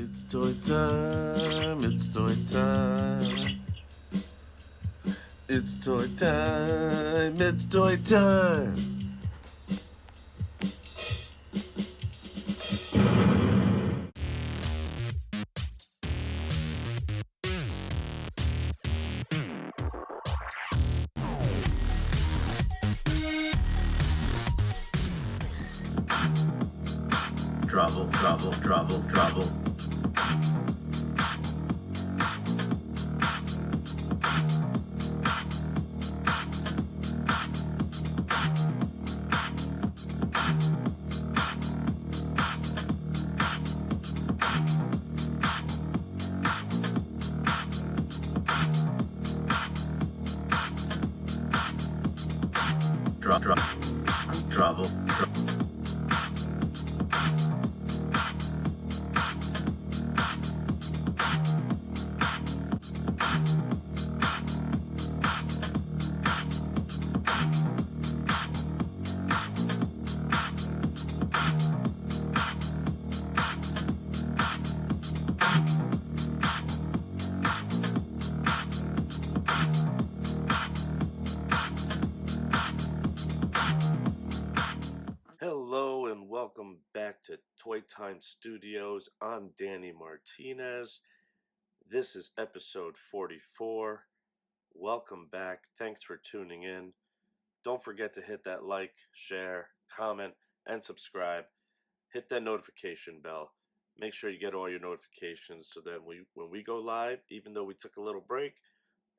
It's toy time, it's toy time. It's toy time, it's toy time. Trouble, trouble, trouble, trouble. Trouble. Hello and welcome back to Toy Time Studios. I'm Danny Martinez. This is episode 44. Welcome back. Thanks for tuning in. Don't forget to hit that like, share, comment, and subscribe. Hit that notification bell. Make sure you get all your notifications so that when we go live, even though we took a little break,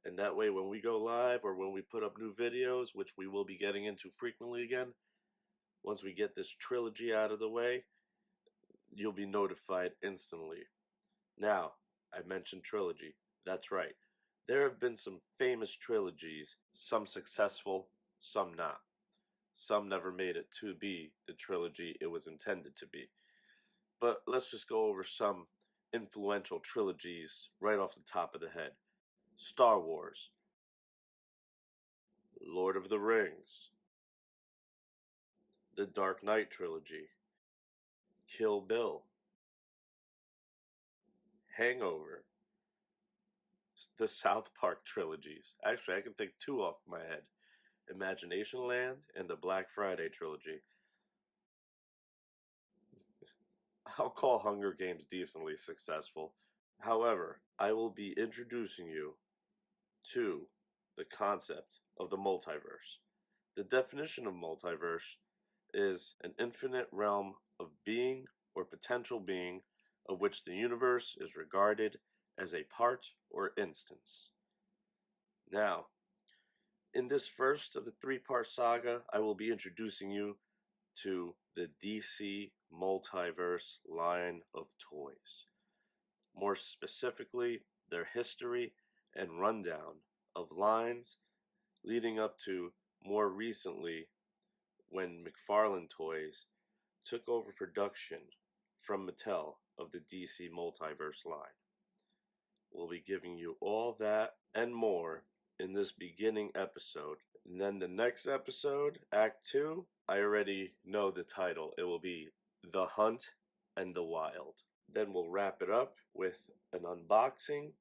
and that way when we go live or when we put up new videos, which we will be getting into frequently again, once we get this trilogy out of the way, you'll be notified instantly. Now, I mentioned trilogy. That's right. There have been some famous trilogies, some successful, some not. Some never made it to be the trilogy it was intended to be. But let's just go over some influential trilogies right off the top of the head. Star Wars, Lord of the Rings, the Dark Knight trilogy, Kill Bill, Hangover, the South Park trilogies. Actually, I can think two off my head. Imagination Land and the Black Friday trilogy. I'll call Hunger Games decently successful. However, I will be introducing you to the concept of the multiverse. The definition of multiverse is an infinite realm of being or potential being of which the universe is regarded as a part or instance. Now, in this first of the three-part saga, I will be introducing you to the DC Multiverse line of toys. More specifically, their history and rundown of lines leading up to more recently when McFarlane Toys took over production from Mattel of the DC Multiverse line. We'll be giving you all that and more in this beginning episode. And then the next episode, Act 2, I already know the title. It will be The Hunt and the Wild. Then we'll wrap it up with an unboxing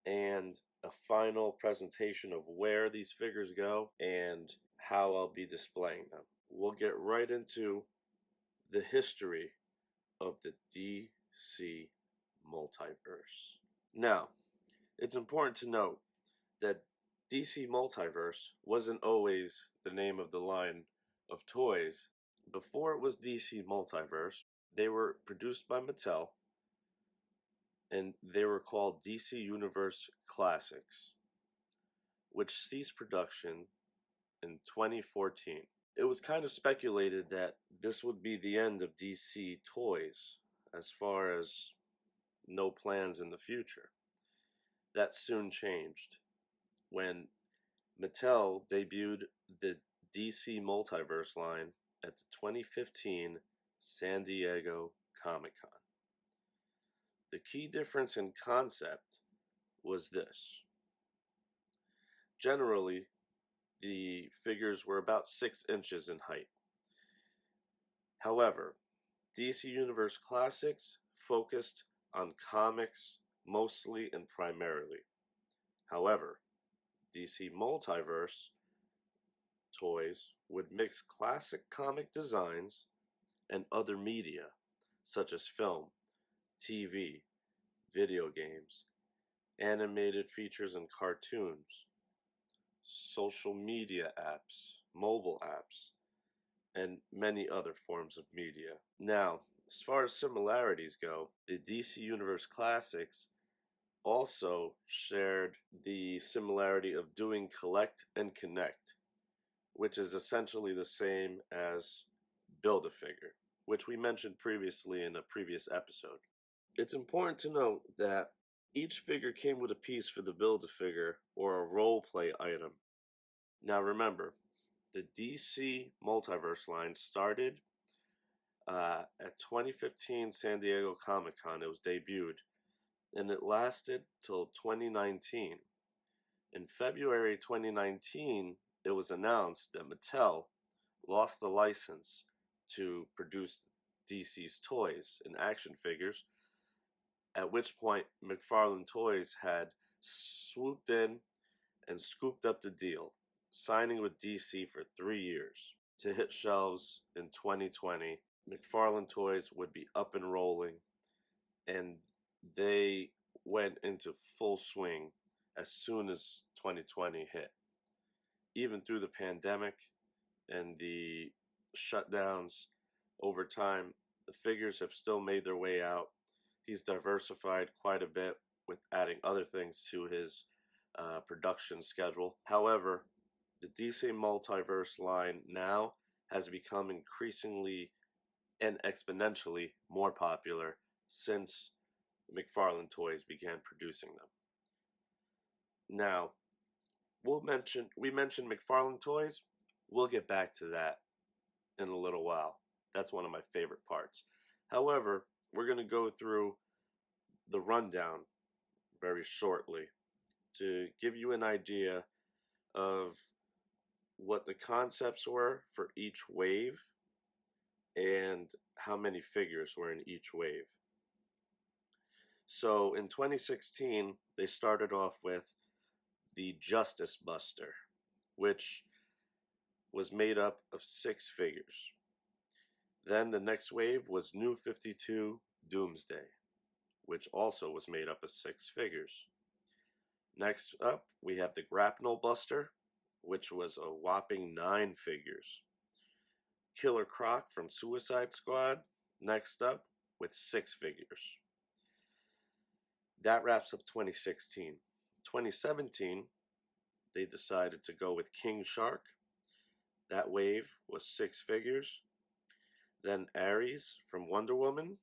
and a final presentation of where these figures go and how I'll be displaying them. We'll get right into the history of the DC Multiverse. Now, it's important to note that DC Multiverse wasn't always the name of the line of toys. Before it was DC Multiverse, they were produced by Mattel, and they were called DC Universe Classics, which ceased production in 2014. It was kind of speculated that this would be the end of DC Toys as far as no plans in the future. That soon changed when Mattel debuted the DC Multiverse line at the 2015 San Diego Comic-Con. The key difference in concept was this. Generally, the figures were about 6 inches in height. However, DC Universe Classics focused on comics mostly and primarily. However, DC Multiverse Toys would mix classic comic designs and other media, such as film, TV, video games, animated features and cartoons, social media apps, mobile apps, and many other forms of media. Now, as far as similarities go, the DC Universe Classics also shared the similarity of doing collect and connect, which is essentially the same as build a figure, which we mentioned previously in a previous episode. It's important to note that each figure came with a piece for the build a figure or a role play item. Now remember, the DC Multiverse line started at 2015 San Diego Comic Con. It was debuted, and it lasted till 2019. In February 2019, it was announced that Mattel lost the license to produce DC's toys and action figures, at which point McFarlane Toys had swooped in and scooped up the deal, signing with DC for 3 years. To hit shelves in 2020, McFarlane Toys would be up and rolling, and they went into full swing as soon as 2020 hit. Even through the pandemic and the shutdowns over time, the figures have still made their way out. He's diversified quite a bit with adding other things to his production schedule. However, the DC Multiverse line now has become increasingly and exponentially more popular since McFarlane Toys began producing them. Now, we mentioned McFarlane Toys. We'll get back to that in a little while. That's one of my favorite parts. However, we're going to go through the rundown very shortly to give you an idea of what the concepts were for each wave and how many figures were in each wave. So in 2016, they started off with the Justice Buster, which was made up of 6 figures. Then the next wave was New 52 Doomsday, which also was made up of 6 figures. Next up, we have the Grapnel Buster, which was a whopping 9 figures. Killer Croc from Suicide Squad, next up with 6 figures. That wraps up 2016. 2017, they decided to go with King Shark. That wave was 6 figures. Then Ares from Wonder Woman,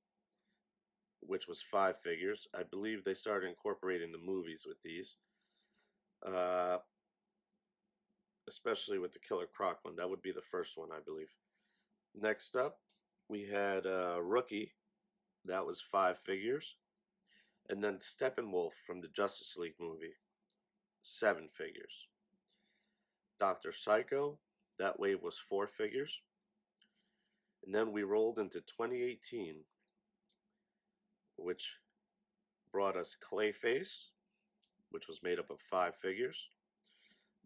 which was 5 figures. I believe they started incorporating the movies with these. Especially with the Killer Croc one. That would be the first one, I believe. Next up, we had Rookie. That was 5 figures. And then Steppenwolf from the Justice League movie. 7 figures. Dr. Psycho. That wave was 4 figures. And then we rolled into 2018, which brought us Clayface, which was made up of 5 figures.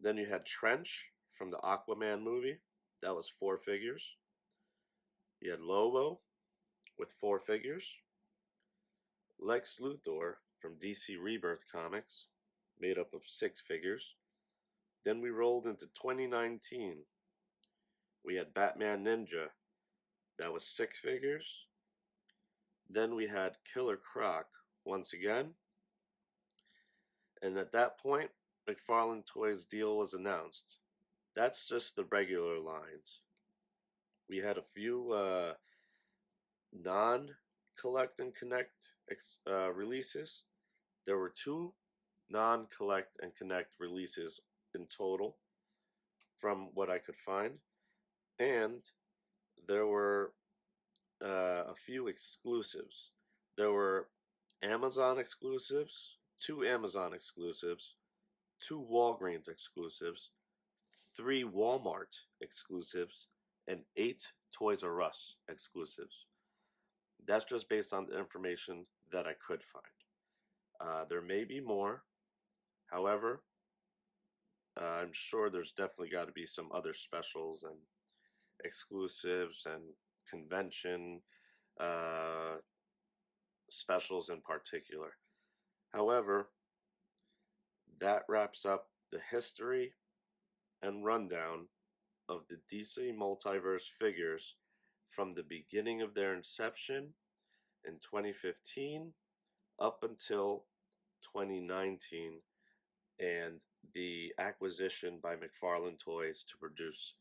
Then you had Trench from the Aquaman movie. That was 4 figures. You had Lobo with 4 figures. Lex Luthor from DC Rebirth Comics, made up of 6 figures. Then we rolled into 2019. We had Batman Ninja. That was 6 figures. Then we had Killer Croc once again. And at that point, McFarlane Toys' deal was announced. That's just the regular lines. We had a few non-collect and connect releases. There were 2 non-collect and connect releases in total, from what I could find. And there were a few exclusives. There were Amazon exclusives, 2 Amazon exclusives, 2 Walgreens exclusives, 3 Walmart exclusives, and 8 Toys R Us exclusives. That's just based on the information that I could find. There may be more. However, I'm sure there's definitely got to be some other specials and exclusives and convention specials in particular. However, that wraps up the history and rundown of the DC Multiverse figures from the beginning of their inception in 2015 up until 2019 and the acquisition by McFarlane Toys to produce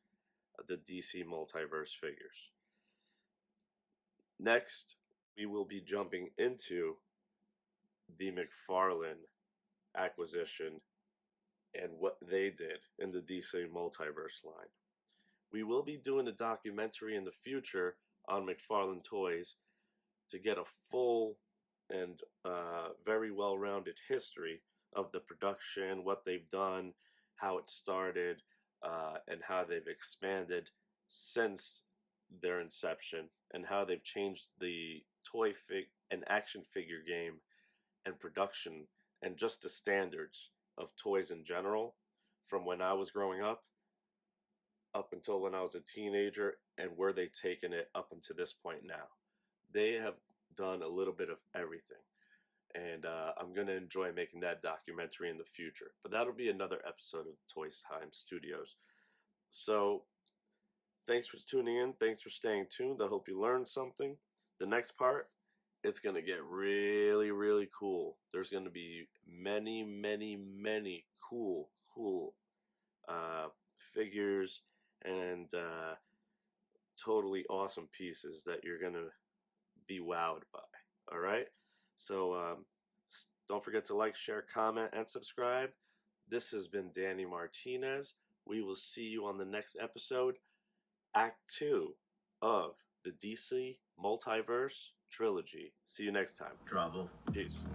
the DC Multiverse figures. Next, we will be jumping into the McFarlane acquisition and what they did in the DC Multiverse line. We will be doing a documentary in the future on McFarlane Toys to get a full and very well-rounded history of the production, what they've done, how it started, and how they've expanded since their inception, and how they've changed the toy and action figure game and production and just the standards of toys in general from when I was growing up until when I was a teenager, and where they've taken it up until this point now. They have done a little bit of everything, and I'm going to enjoy making that documentary in the future. But that'll be another episode of Toys Time Studios. So thanks for tuning in. Thanks for staying tuned. I hope you learned something. The next part, it's going to get really, really cool. There's going to be many, many, many cool figures and totally awesome pieces that you're going to be wowed by. All right? So don't forget to like, share, comment, and subscribe. This has been Danny Martinez. We will see you on the next episode, Act 2 of the DC Multiverse Trilogy. See you next time. Trouble. Peace.